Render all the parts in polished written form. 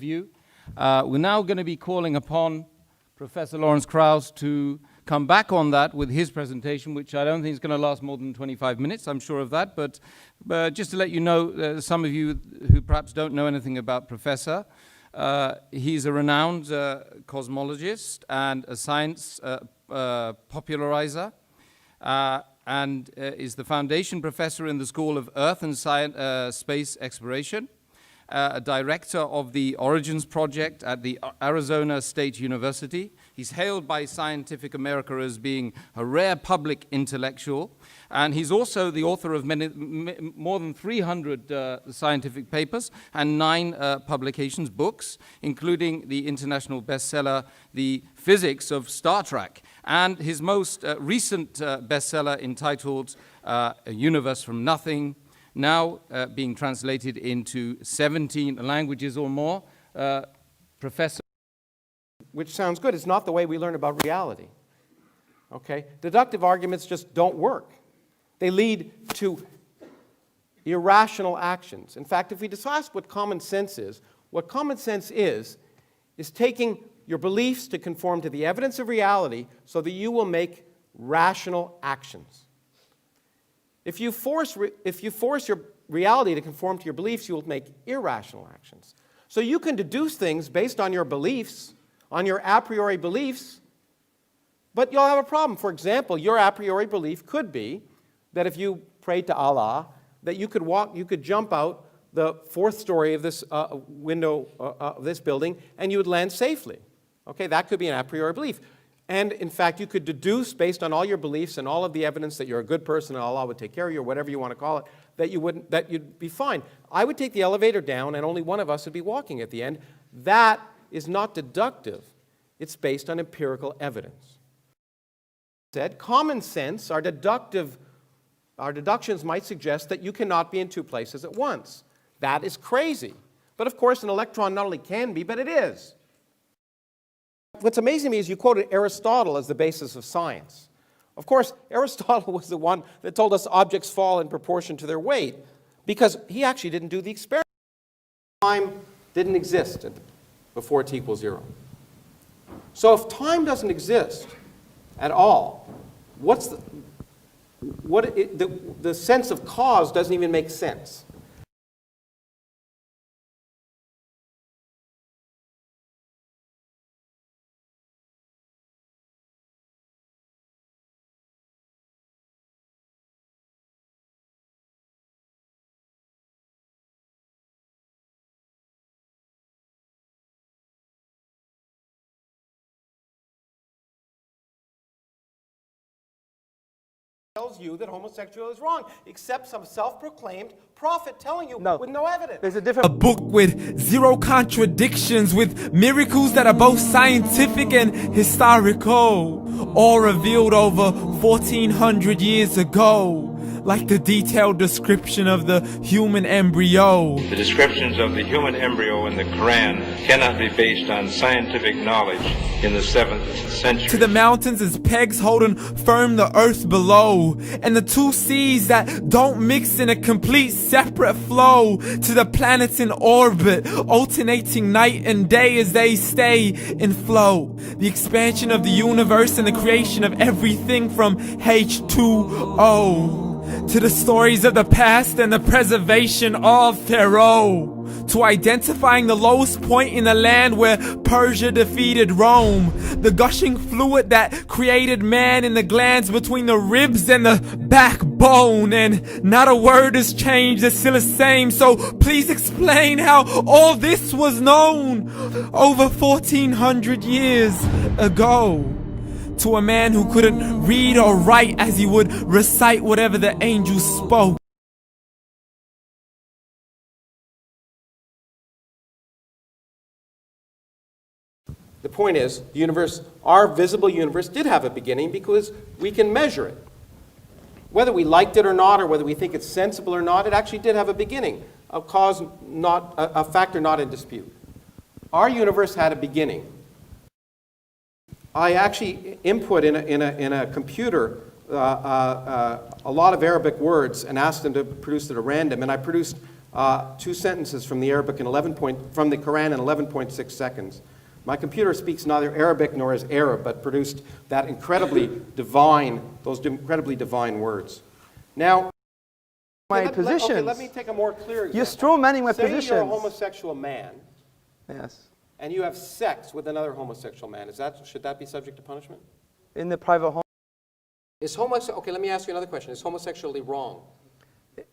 review. We're now going to be calling upon Professor Lawrence Krauss to come back on that with his presentation, which I don't think is going to last more than 25 minutes, I'm sure of that. But just to let you know, some of you who perhaps don't know anything about Professor, he's a renowned cosmologist and a science popularizer, and is the foundation professor in the School of Earth and Space Exploration, a director of the Origins Project at the Arizona State University. He's hailed by Scientific America as being a rare public intellectual, and he's also the author of more than 300 scientific papers and 9 publications, books, including the international bestseller, The Physics of Star Trek, and his most recent bestseller entitled A Universe from Nothing, now being translated into 17 languages or more. Professor? Which sounds good. It's not the way we learn about reality. Okay? Deductive arguments just don't work. They lead to irrational actions. In fact, if we discuss what common sense is taking your beliefs to conform to the evidence of reality so that you will make rational actions. If you force your reality to conform to your beliefs, you will make irrational actions. So you can deduce things based on your beliefs, on your a priori beliefs, but you'll have a problem. For example, your a priori belief could be that if you prayed to Allah, that you could jump out the 4th story of this window of this building and you would land safely. Okay, that could be an a priori belief. And in fact, you could deduce based on all your beliefs and all of the evidence that you're a good person and Allah would take care of you, or whatever you want to call it, that you'd be fine. I would take the elevator down and only one of us would be walking at the end. That is not deductive. It's based on empirical evidence. Common sense, our deductions might suggest that you cannot be in 2 places at once. That is crazy. But of course, an electron not only can be, but it is. What's amazing to me is you quoted Aristotle as the basis of science. Of course, Aristotle was the one that told us objects fall in proportion to their weight, because he actually didn't do the experiment. Time didn't exist before t equals 0. So if time doesn't exist at all, the sense of cause doesn't even make sense. Tells you that homosexuality is wrong, except some self-proclaimed prophet telling you with no evidence. There's a book with 0 contradictions, with miracles that are both scientific and historical, all revealed over 1400 years ago. Like the detailed description of the human embryo. The descriptions of the human embryo in the Quran cannot be based on scientific knowledge in the 7th century. To the mountains as pegs holding firm the earth below, and the 2 seas that don't mix in a complete separate flow. To the planets in orbit, alternating night and day as they stay in flow. The expansion of the universe and the creation of everything from H2O. To the stories of the past and the preservation of Pharaoh. To identifying the lowest point in the land where Persia defeated Rome. The gushing fluid that created man in the glands between the ribs and the backbone. And not a word has changed, it's still the same. So please explain how all this was known over 1400 years ago. To a man who couldn't read or write as he would recite whatever the angels spoke. The point is, the universe, our visible universe, did have a beginning because we can measure it. Whether we liked it or not, or whether we think it's sensible or not, it actually did have a beginning, a factor not in dispute. Our universe had a beginning. I actually input in a computer a lot of Arabic words and asked them to produce it at random, and I produced 2 sentences from the Arabic in from the Quran in 11.6 seconds. My computer speaks neither Arabic nor is Arab, but produced that those incredibly divine words. Now, my positions. Okay, let me take a more clear example. You're straw manning my Say positions. you're a homosexual man, Yes. and you have sex with another homosexual man. Should that be subject to punishment? In the private home. Okay, let me ask you another question. Is homosexuality wrong?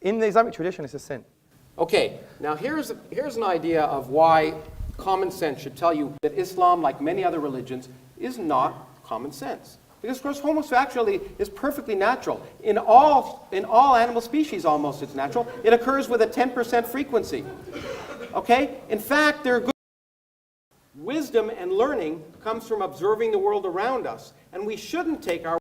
In the Islamic tradition, it's a sin. Okay, now here's an idea of why common sense should tell you that Islam, like many other religions, is not common sense. Because, of course, homosexuality is perfectly natural. In all animal species, almost, it's natural. It occurs with a 10% frequency. Okay? In fact, there are good wisdom and learning comes from observing the world around us. And we shouldn't take our...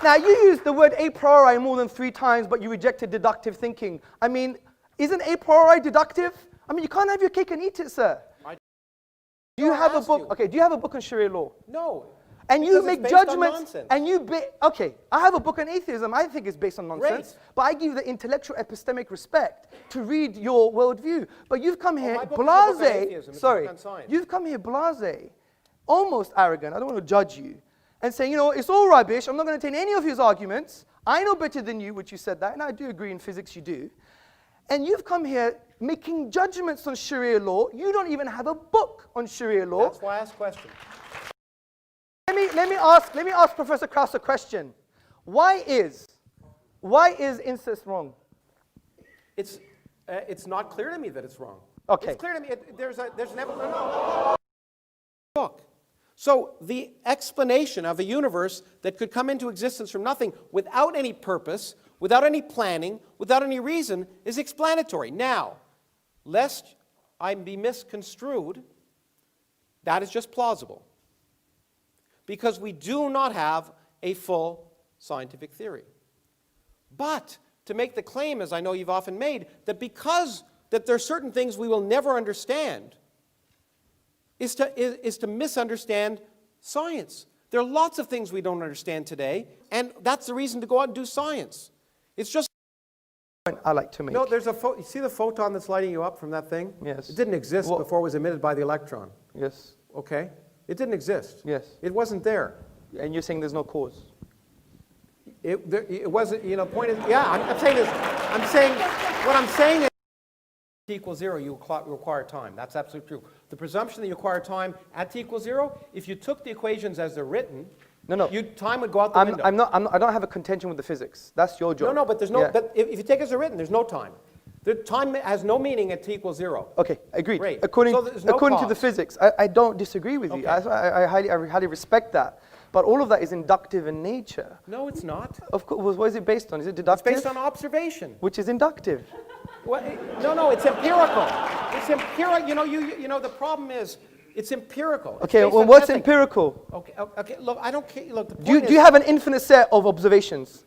Now, you used the word a priori more than 3 times, but you rejected deductive thinking. I mean, isn't a priori deductive? I mean, you can't have your cake and eat it, sir. Do you have a book? Okay, do you have a book on Sharia law? No. And you Because make it's based on judgments, nonsense. and okay, I have a book on atheism. I think it's based on nonsense, Great. but I give you the intellectual epistemic respect to read your worldview. But you've come here my book is a book on blasé, atheism. It's a sorry, book on science. you've come here blasé, almost arrogant, I don't want to judge you, and saying, you know, it's all rubbish, I'm not going to take any of his arguments, I know better than you, which you said that, and I do agree in physics you do. And you've come here making judgments on Sharia law. You don't even have a book on Sharia law. That's why I asked questions. Let me ask Professor Krauss a question. Why is incest wrong? It's not clear to me that it's wrong. Okay. It's clear to me. There's an book. So the explanation of a universe that could come into existence from nothing without any purpose, without any planning, without any reason, is explanatory. Now, lest I be misconstrued, that is just plausible. Because we do not have a full scientific theory. But to make the claim, as I know you've often made, that because that there are certain things we will never understand, is to misunderstand science. There are lots of things we don't understand today, and that's the reason to go out and do science. It's just... I like to make. No, there's you see the photon that's lighting you up from that thing? Yes. It didn't exist before it was emitted by the electron. Yes. Okay? It didn't exist. Yes. It wasn't there. And you're saying there's no cause? It wasn't, you know, point is, yeah, I'm saying this, what I'm saying is t equals 0, you require time. That's absolutely true. The presumption that you require time at t equals 0, if you took the equations as they're written, No. time would go out the window. I don't have a contention with the physics. That's your job. No, but there's no, Yeah. but if you take it as they're written, there's no time. The time has no meaning at t equals 0. Okay, agreed. Great. According So there's no to the cause. physics, I don't disagree with you. Okay. I highly respect that. But all of that is inductive in nature. No, it's not. Of course, what is it based on? Is it It's deductive? based on observation. Which is inductive. No, it's empirical. It's empirical. You know, the problem is, it's empirical. It's Okay, based well, on what's testing. empirical? Okay, look, I don't care. Look, the Do you, point do you is- have an infinite set of observations?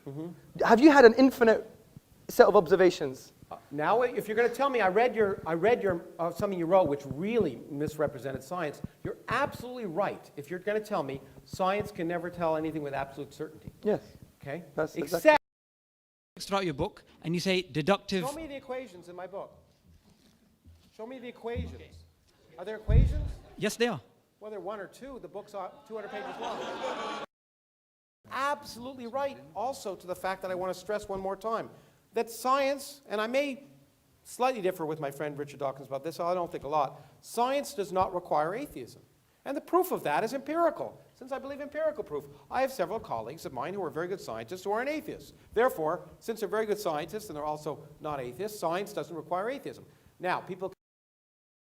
Have you had an infinite set of observations? Now, if you're going to tell me I read your something you wrote which really misrepresented science, you're absolutely right. If you're going to tell me science can never tell anything with absolute certainty, Yes. okay? That's Except, throughout your book, and you say deductive. show me the equations in my book. Show me the equations. Are there equations? Yes, they are. Well, there are 1 or 2. The book's 200 pages long. Absolutely right. Also, to the fact that I want to stress one more time that science, and I may slightly differ with my friend Richard Dawkins about this, I don't think a lot, science does not require atheism. And the proof of that is empirical. Since I believe empirical proof, I have several colleagues of mine who are very good scientists who aren't atheists. Therefore, since they're very good scientists and they're also not atheists, science doesn't require atheism. Now, people